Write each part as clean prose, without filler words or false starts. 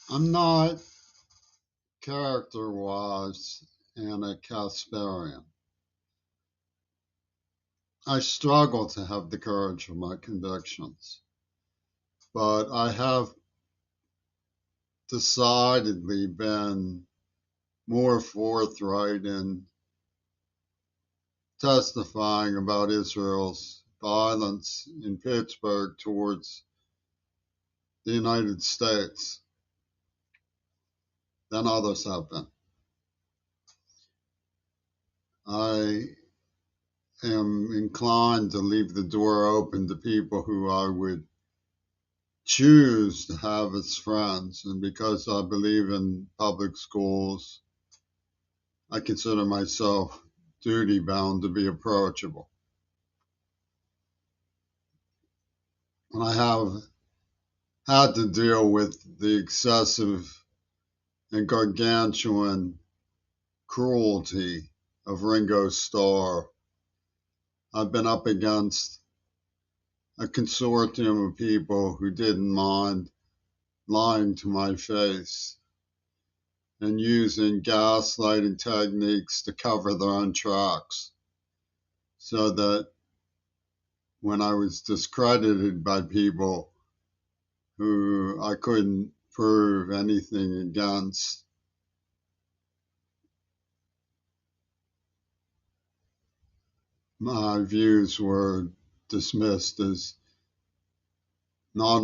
I'm not character-wise Anna Kasparian. I struggle to have the courage of my convictions, but I have decidedly been more forthright in testifying about Israel's violence in Pittsburgh towards the United States than others have been. I am inclined to leave the door open to people who I would choose to have as friends. And because I believe in public schools, I consider myself duty bound to be approachable. And I have had to deal with the excessive and gargantuan cruelty of Ringo Starr. I've been up against a consortium of people who didn't mind lying to my face and using gaslighting techniques to cover their own tracks, so that when I was discredited by people who I couldn't prove anything against, my views were dismissed as not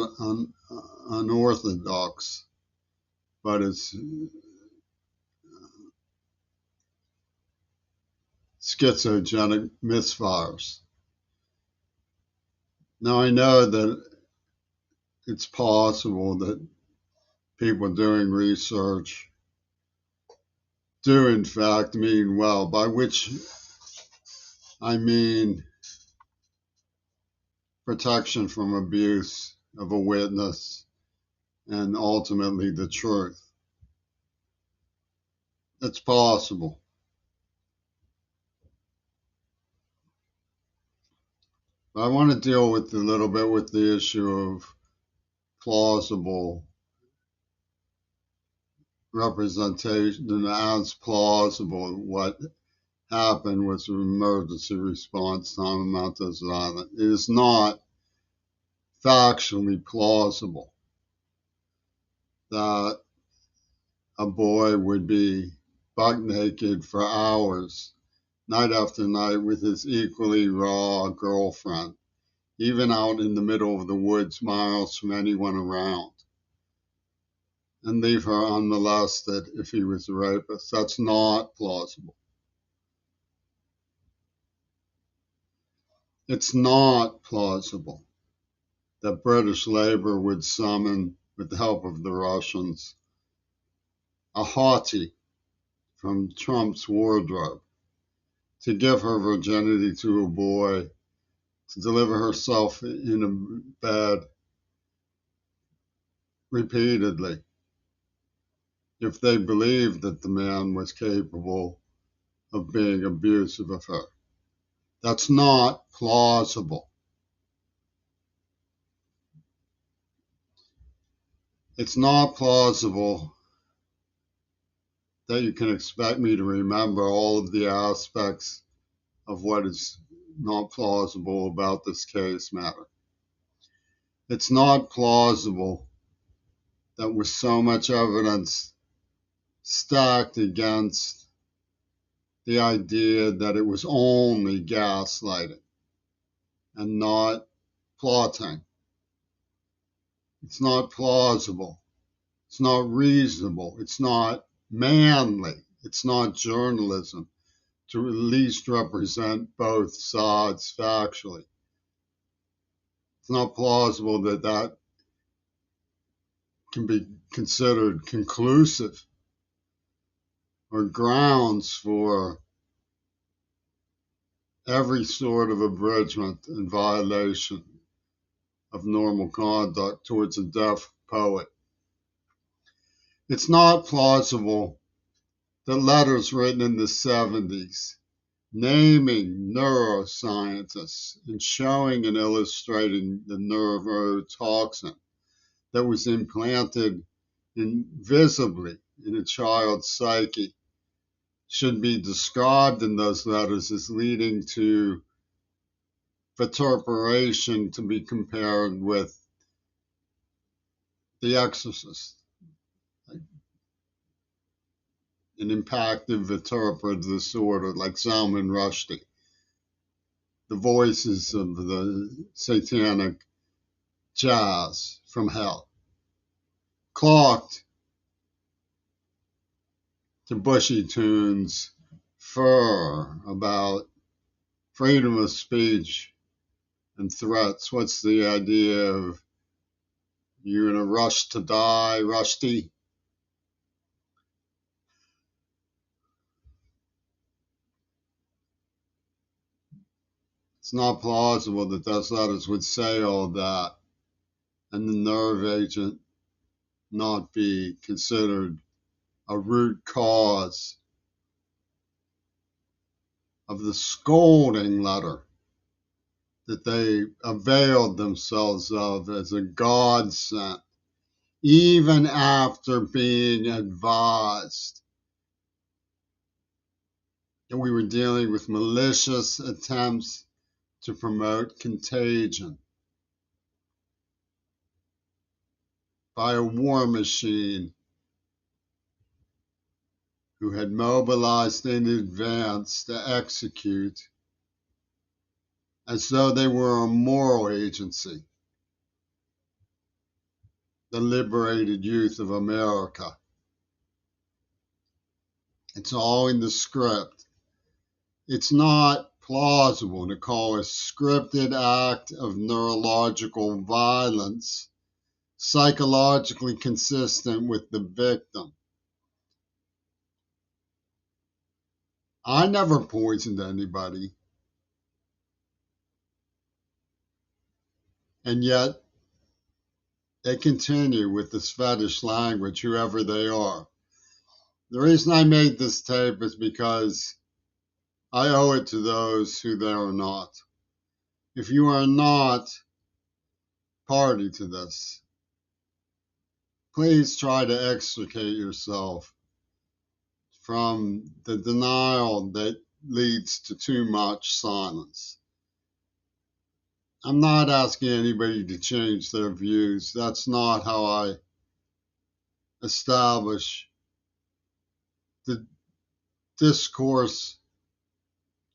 unorthodox, but as schizogenic misfires. Now I know that it's possible that people doing research do in fact mean well, by which I mean protection from abuse of a witness and ultimately the truth. It's possible. But I want to deal with a little bit with the issue of plausible representation as plausible what happened with the emergency response time in Mount Desert Island. It is not factually plausible that a boy would be buck naked for hours, night after night, with his equally raw girlfriend, even out in the middle of the woods, miles from anyone around, and leave her unmolested if he was a rapist. That's not plausible. It's not plausible that British Labour would summon, with the help of the Russians, a hottie from Trump's wardrobe to give her virginity to a boy, to deliver herself in a bed repeatedly, if they believed that the man was capable of being abusive of her. That's not plausible. It's not plausible that you can expect me to remember all of the aspects of what is not plausible about this case matter. It's not plausible that with so much evidence stacked against the idea that it was only gaslighting and not plotting. It's not plausible. It's not reasonable. It's not manly. It's not journalism to at least represent both sides factually. It's not plausible that that can be considered conclusive or grounds for every sort of abridgment and violation of normal conduct towards a deaf poet. It's not plausible that letters written in the 70s naming neuroscientists and showing and illustrating the neurotoxin that was implanted invisibly in a child's psyche should be described in those letters as leading to vituperation to be compared with The Exorcist, an impactive vituperative disorder like Salman Rushdie, the voices of the satanic jazz from hell, clocked to Bushy Tunes fur about freedom of speech and threats. What's the idea of you in a rush to die, Rushdie? It's not plausible that those letters would say all that and the nerve agent not be considered a root cause of the scolding letter that they availed themselves of as a godsend, even after being advised that we were dealing with malicious attempts to promote contagion by a war machine who had mobilized in advance to execute as though they were a moral agency, the liberated youth of America. It's all in the script. It's not plausible to call a scripted act of neurological violence psychologically consistent with the victim. I never poisoned anybody, and yet they continue with this fetish language, whoever they are. The reason I made this tape is because I owe it to those who they are not. If you are not party to this, please try to extricate yourself from the denial that leads to too much silence. I'm not asking anybody to change their views. That's not how I establish the discourse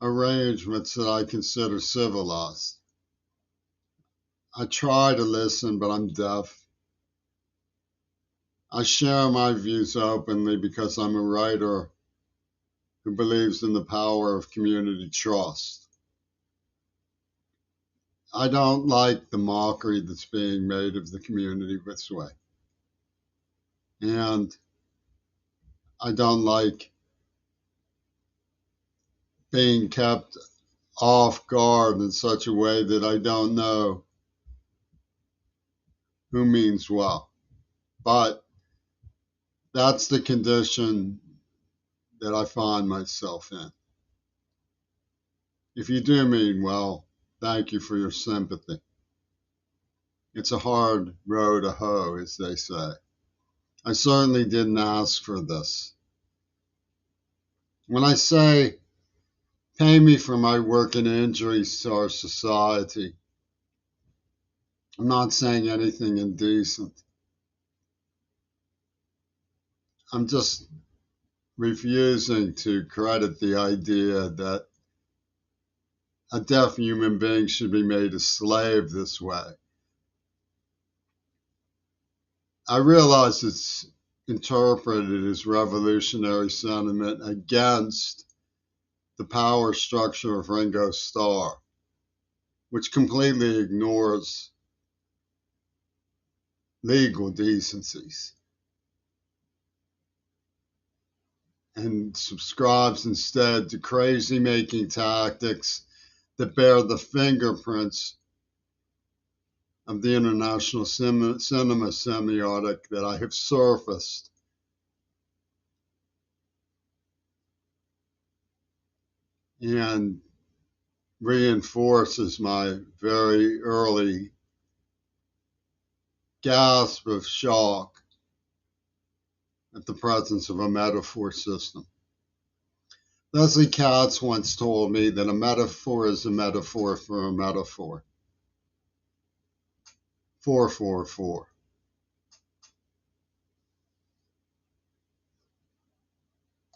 arrangements that I consider civilized. I try to listen, but I'm deaf. I share my views openly because I'm a writer who believes in the power of community trust. I don't like the mockery that's being made of the community this way. And I don't like being kept off guard in such a way that I don't know who means well. But that's the condition that I find myself in. If you do mean well, thank you for your sympathy. It's a hard row to hoe, as they say. I certainly didn't ask for this. When I say pay me for my work and injuries to our society, I'm not saying anything indecent. I'm just refusing to credit the idea that a deaf human being should be made a slave this way. I realize it's interpreted as revolutionary sentiment against the power structure of Ringo Starr, which completely ignores legal decencies and subscribes instead to crazy-making tactics that bear the fingerprints of the international cinema semiotic that I have surfaced. And reinforces my very early gasp of shock at the presence of a metaphor system. Leslie Katz once told me that a metaphor is a metaphor for a metaphor. 444.